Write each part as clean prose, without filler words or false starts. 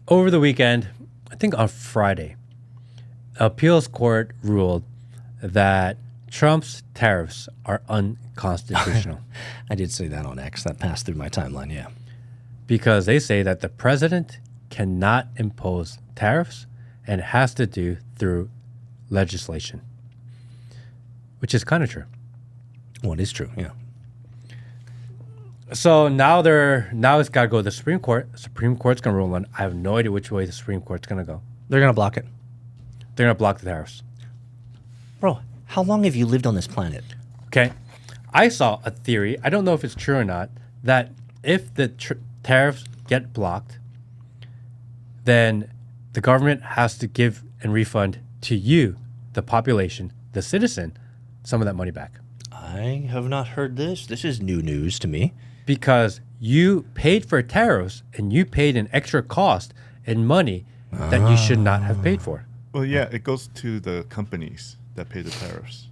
over the weekend, I think on Friday, appeals court ruled that Trump's tariffs are unconstitutional. I did see that on X. That passed through my timeline, yeah. Because they say that the president cannot impose tariffs and it has to do through legislation, which is kind of true. Well, it is true, yeah. So now it's got to go to the Supreme Court. The Supreme Court's going to rule on it. I have no idea which way the Supreme Court's going to go. They're going to block it. They're going to block the tariffs. Bro, how long have you lived on this planet? Okay. I saw a theory, I don't know if it's true or not, that if the tariffs get blocked, then the government has to give and refund to you, the population, the citizen, some of that money back. I have not heard this. This is new news to me. Because you paid for tariffs and you paid an extra cost in money that you should not have paid for. Well, yeah, it goes to the companies that pay the tariffs,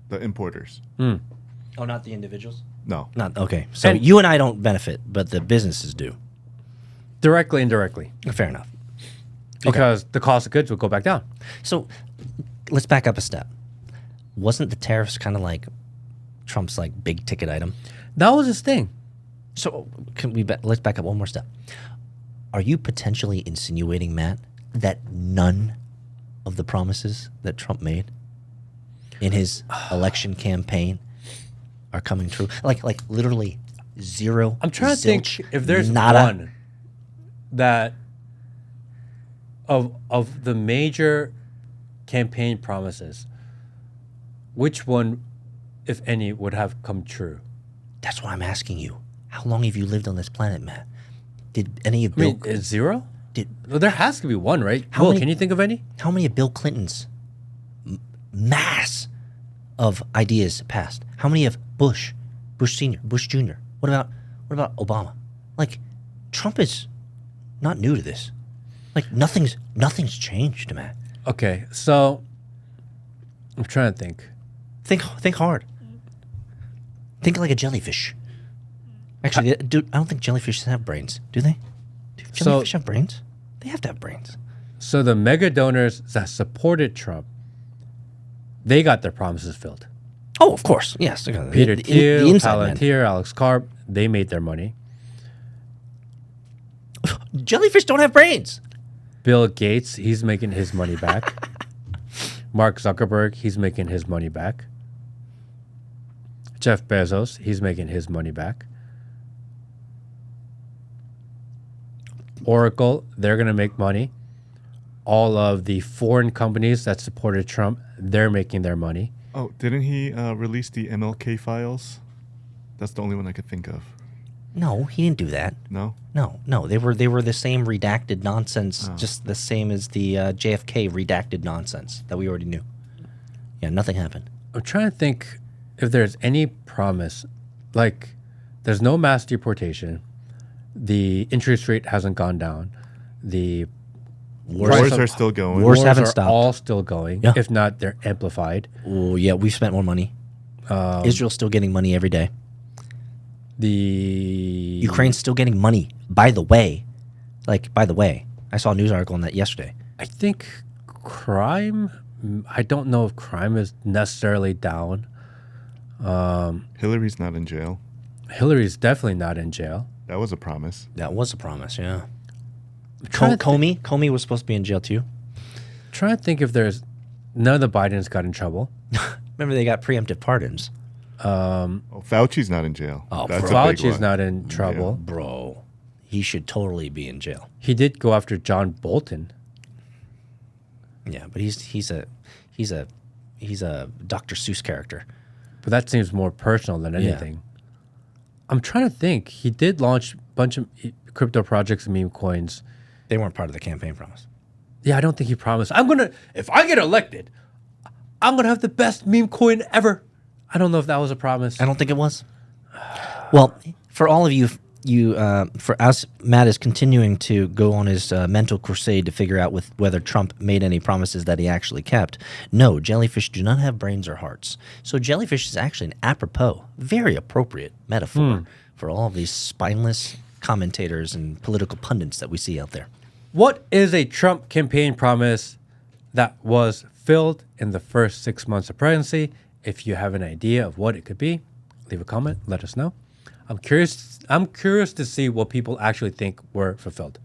the importers. Oh, not the individuals? No. Not okay. So you and I don't benefit, but the businesses do. Directly, indirectly. Fair enough. Because the cost of goods will go back down. So let's back up a step. Wasn't the tariffs kind of like Trump's like big ticket item? That was his thing. So let's back up one more step. Are you potentially insinuating, Matt, that none of the promises that Trump made in his election campaign are coming true? Like literally zero. I'm trying to think if there's nada. one that of the major campaign promises, which one, if any, would have come true? That's what I'm asking you. How long have you lived on this planet, Matt? Did any of Bill? Is zero? Well, there has to be one, right? Can you think of any? How many of Bill Clinton's mass of ideas passed? How many of Bush Senior, Bush Jr.? What about Obama? Like, Trump is not new to this. Like nothing's changed, Matt. Okay, so I'm trying to think. Think hard. Think like a jellyfish. Actually, dude, I don't think jellyfish have brains. Do they? Do jellyfish have brains? They have to have brains. So the mega donors that supported Trump, they got their promises filled. Oh, of course. Yes. Peter Thiel, Palantir, Alex Karp, they made their money. Jellyfish don't have brains. Bill Gates, he's making his money back. Mark Zuckerberg, he's making his money back. Jeff Bezos, he's making his money back. Oracle, they're going to make money. All of the foreign companies that supported Trump, they're making their money. Oh, didn't he release the MLK files? That's the only one I could think of. No, he didn't do that. No? No. They were the same redacted nonsense, just the same as the JFK redacted nonsense that we already knew. Yeah, nothing happened. I'm trying to think if there's any promise. Like, there's no mass deportation. The interest rate hasn't gone down. The wars are still going. Wars haven't stopped. All still going. Yeah. If not, they're amplified. Oh, yeah, we've spent more money. Israel's still getting money every day. Ukraine's still getting money. By the way, I saw a news article on that yesterday. I think crime, I don't know if crime is necessarily down. Hillary's not in jail. Hillary's definitely not in jail. That was a promise. That was a promise, yeah. Comey was supposed to be in jail too. Trying to think if there's none of the Bidens got in trouble. Remember they got preemptive pardons. Fauci's not in jail. Oh, that's Fauci's not in trouble. Yeah. Bro, he should totally be in jail. He did go after John Bolton. Yeah, but he's a Dr. Seuss character. But that seems more personal than anything. Yeah. I'm trying to think. He did launch a bunch of crypto projects and meme coins. They weren't part of the campaign promise. Yeah, I don't think he promised. If I get elected, I'm going to have the best meme coin ever. I don't know if that was a promise. I don't think it was. Well, for all of you, for us, Matt is continuing to go on his mental crusade to figure out whether Trump made any promises that he actually kept. No, jellyfish do not have brains or hearts. So jellyfish is actually an apropos, very appropriate metaphor for all of these spineless commentators and political pundits that we see out there. What is a Trump campaign promise that was filled in the first 6 months of presidency? If you have an idea of what it could be, leave a comment. Let us know. I'm curious to see what people actually think were fulfilled.